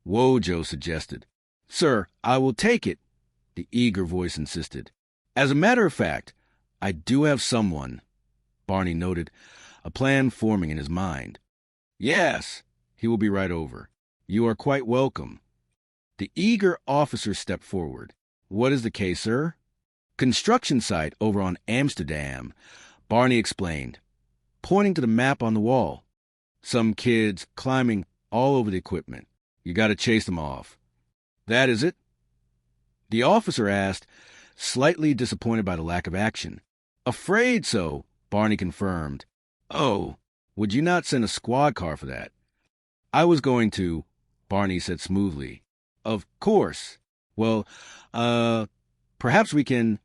Wojo suggested. Sir, I will take it, the eager voice insisted. As a matter of fact, I do have someone, Barney noted, a plan forming in his mind. Yes, he will be right over. You are quite welcome. The eager officer stepped forward. What is the case, sir? Construction site over on Amsterdam, Barney explained, pointing to the map on the wall. Some kids climbing all over the equipment. You got to chase them off. That is it? The officer asked, slightly disappointed by the lack of action. Afraid so, Barney confirmed. Oh, would you not send a squad car for that? I was going to, Barney said smoothly. Of course. Well, perhaps we can,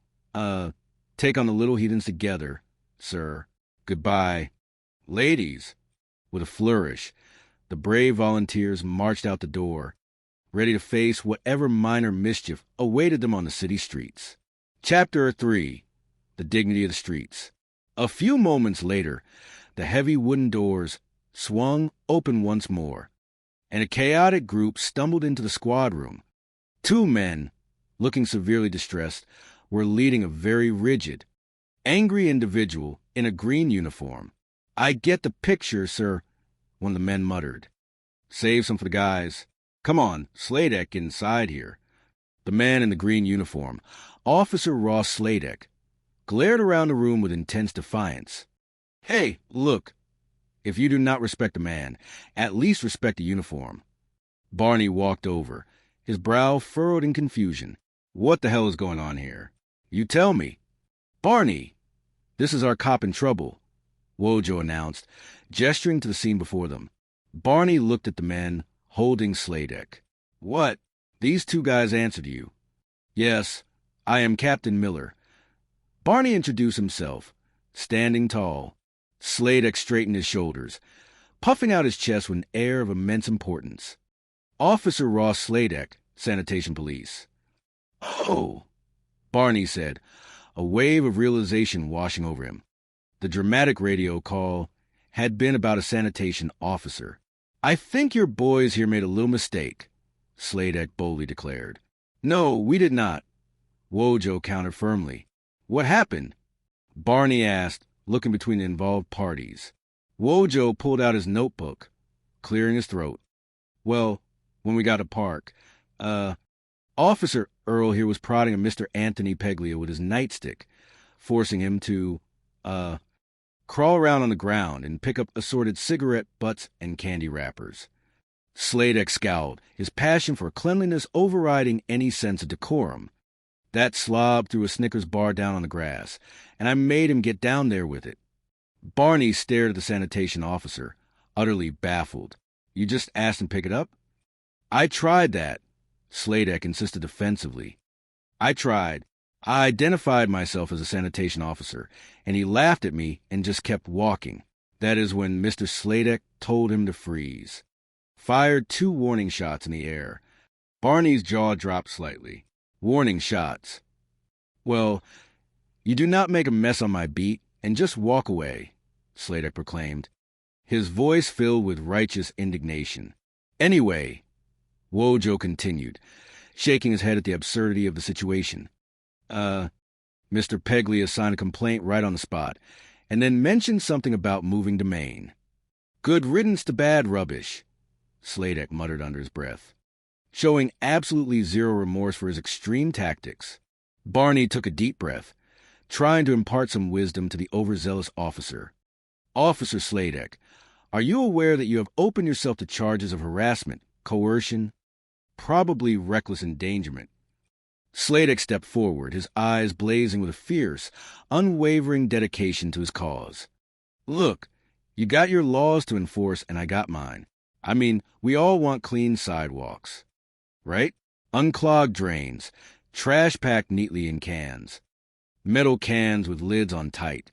take on the little heathens together, sir. Goodbye. Ladies. With a flourish, the brave volunteers marched out the door, ready to face whatever minor mischief awaited them on the city streets. Chapter 3. The Dignity of the Streets. A few moments later, the heavy wooden doors swung open once more, and a chaotic group stumbled into the squad room. Two men, looking severely distressed, were leading a very rigid, angry individual in a green uniform. I get the picture, sir, one of the men muttered. Save some for the guys. Come on, Sladek, get inside here. The man in the green uniform, Officer Ross Sladek, glared around the room with intense defiance. Hey, look. If you do not respect a man, at least respect the uniform. Barney walked over, his brow furrowed in confusion. What the hell is going on here? You tell me. Barney, this is our cop in trouble, Wojo announced, gesturing to the scene before them. Barney looked at the men holding Sladek. What? These two guys answered you. Yes, I am Captain Miller. Barney introduced himself, standing tall. Sladek straightened his shoulders, puffing out his chest with an air of immense importance. Officer Ross Sladek, Sanitation Police. Oh, Barney said, a wave of realization washing over him. The dramatic radio call had been about a sanitation officer. I think your boys here made a little mistake, Sladek boldly declared. No, we did not, Wojo countered firmly. What happened? Barney asked, looking between the involved parties. Wojo pulled out his notebook, clearing his throat. Well, when we got to park, Officer Earl here was prodding a Mr. Anthony Peglia with his nightstick, forcing him to, crawl around on the ground and pick up assorted cigarette butts and candy wrappers. Sladek scowled, his passion for cleanliness overriding any sense of decorum. That slob threw a Snickers bar down on the grass, and I made him get down there with it. Barney stared at the sanitation officer, utterly baffled. You just asked him to pick it up? I tried that, Sladek insisted defensively. I tried. I identified myself as a sanitation officer, and he laughed at me and just kept walking. That is when Mr. Sladek told him to freeze. Fired 2 warning shots in the air. Barney's jaw dropped slightly. Warning shots. Well, you do not make a mess on my beat and just walk away, Sladek proclaimed, his voice filled with righteous indignation. Anyway, Wojo continued, shaking his head at the absurdity of the situation. Mr. Peglia signed a complaint right on the spot, and then mentioned something about moving to Maine. Good riddance to bad rubbish, Sladek muttered under his breath, showing absolutely zero remorse for his extreme tactics. Barney took a deep breath, trying to impart some wisdom to the overzealous officer. Officer Sladek, are you aware that you have opened yourself to charges of harassment, coercion, probably reckless endangerment? Sladek stepped forward, his eyes blazing with a fierce, unwavering dedication to his cause. Look, you got your laws to enforce and I got mine. I mean, we all want clean sidewalks, right? Unclogged drains, trash packed neatly in cans, metal cans with lids on tight,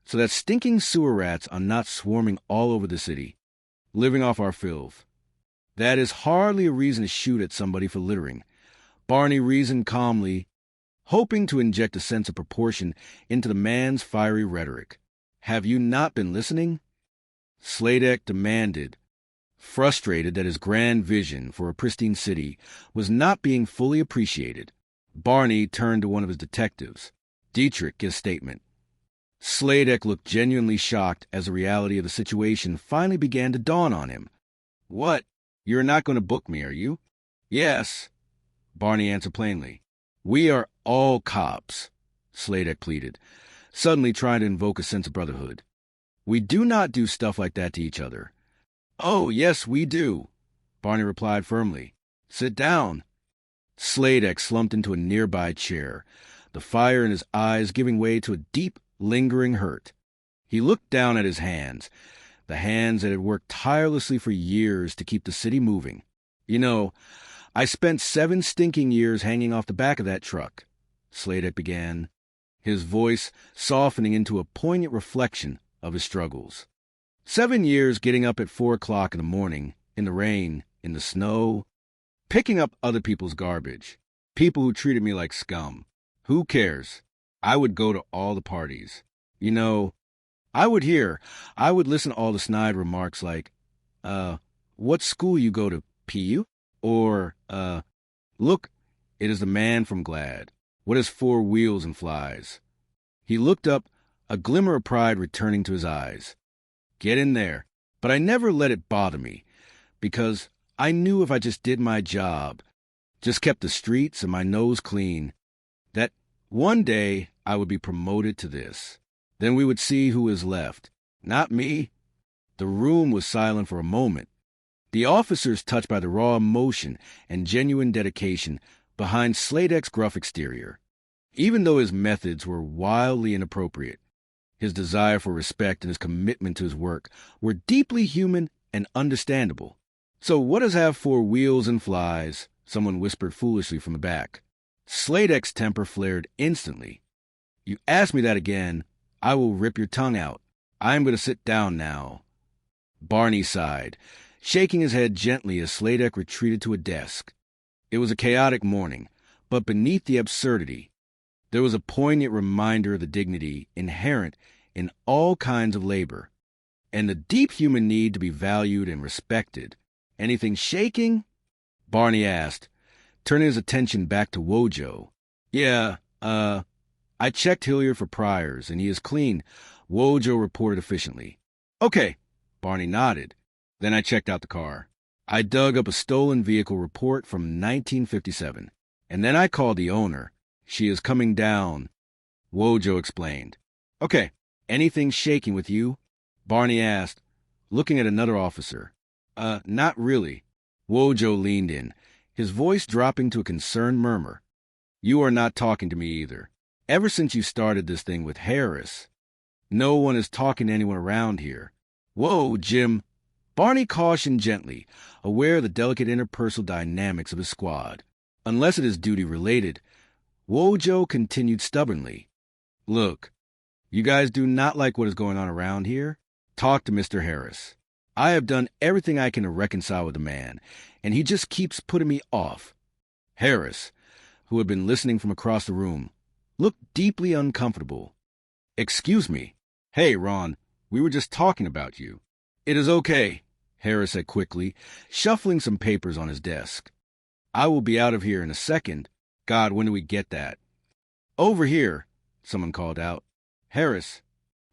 so that stinking sewer rats are not swarming all over the city, living off our filth. That is hardly a reason to shoot at somebody for littering, Barney reasoned calmly, hoping to inject a sense of proportion into the man's fiery rhetoric. Have you not been listening? Sladek demanded, Frustrated that his grand vision for a pristine city was not being fully appreciated, Barney turned to one of his detectives. Dietrich, his statement. Sladek looked genuinely shocked as the reality of the situation finally began to dawn on him. "What? You're not going to book me, are you?" "Yes," Barney answered plainly. "We are all cops," Sladek pleaded, suddenly trying to invoke a sense of brotherhood. "We do not do stuff like that to each other." "Oh, yes, we do," Barney replied firmly. "Sit down." Sladek slumped into a nearby chair, the fire in his eyes giving way to a deep, lingering hurt. He looked down at his hands, the hands that had worked tirelessly for years to keep the city moving. "You know, I spent 7 stinking years hanging off the back of that truck," Sladek began, his voice softening into a poignant reflection of his struggles. 7 years getting up at 4 o'clock in the morning, in the rain, in the snow, picking up other people's garbage, people who treated me like scum. Who cares? I would go to all the parties. You know, I would listen to all the snide remarks like, what school you go to, PU? Or, look, it is the man from Glad. What has 4 wheels and flies? He looked up, a glimmer of pride returning to his eyes. Get in there. But I never let it bother me, because I knew if I just did my job, just kept the streets and my nose clean, that one day I would be promoted to this. Then we would see who is left. Not me. The room was silent for a moment. The officers touched by the raw emotion and genuine dedication behind Sladek's gruff exterior. Even though his methods were wildly inappropriate, his desire for respect and his commitment to his work were deeply human and understandable. "So what does have 4 wheels and flies?" someone whispered foolishly from the back. Sladek's temper flared instantly. "You ask me that again, I will rip your tongue out. I am going to sit down now." Barney sighed, shaking his head gently as Sladek retreated to a desk. It was a chaotic morning, but beneath the absurdity, there was a poignant reminder of the dignity inherent in all kinds of labor, and the deep human need to be valued and respected. "Anything shaking?" Barney asked, turning his attention back to Wojo. "Yeah, I checked Hilliard for priors, and he is clean," Wojo reported efficiently. "Okay," Barney nodded. "Then I checked out the car. I dug up a stolen vehicle report from 1957, and then I called the owner. She is coming down," Wojo explained. "Okay, anything shaking with you?" Barney asked, looking at another officer. Not really." Wojo leaned in, his voice dropping to a concerned murmur. "You are not talking to me either. Ever since you started this thing with Harris, no one is talking to anyone around here." "Whoa, Jim." Barney cautioned gently, aware of the delicate interpersonal dynamics of his squad. Unless it is duty-related, Wojo continued stubbornly. "Look, you guys do not like what is going on around here? Talk to Mr. Harris. I have done everything I can to reconcile with the man, and he just keeps putting me off." Harris, who had been listening from across the room, looked deeply uncomfortable. "Excuse me. Hey, Ron, we were just talking about you." "It is okay," Harris said quickly, shuffling some papers on his desk. "I will be out of here in a second. God, when do we get that?" "Over here," someone called out. "Harris."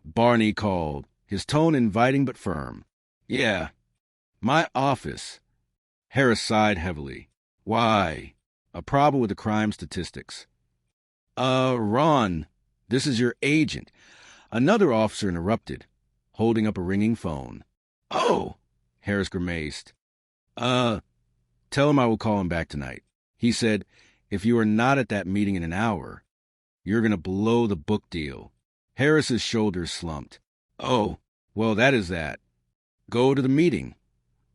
Barney called, his tone inviting but firm. "Yeah, my office." Harris sighed heavily. "Why?" "A problem with the crime statistics." Ron, this is your agent." Another officer interrupted, holding up a ringing phone. "Oh," Harris grimaced. Tell him I will call him back tonight." He said, "If you are not at that meeting in an hour, you're going to blow the book deal." Harris's shoulders slumped. "Oh, well, that is that. Go to the meeting."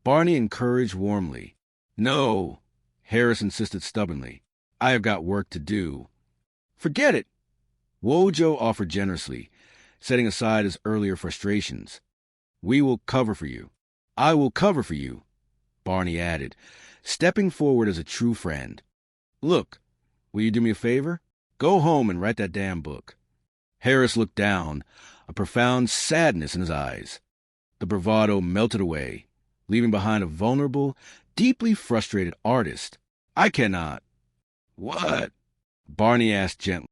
Barney encouraged warmly. "No," Harris insisted stubbornly. "I have got work to do." "Forget it," Wojo offered generously, setting aside his earlier frustrations. "We will cover for you." "I will cover for you," Barney added, stepping forward as a true friend. "Look, will you do me a favor? Go home and write that damn book." Harris looked down, a profound sadness in his eyes. The bravado melted away. leaving behind a vulnerable, deeply frustrated artist. I cannot. What? Barney asked gently.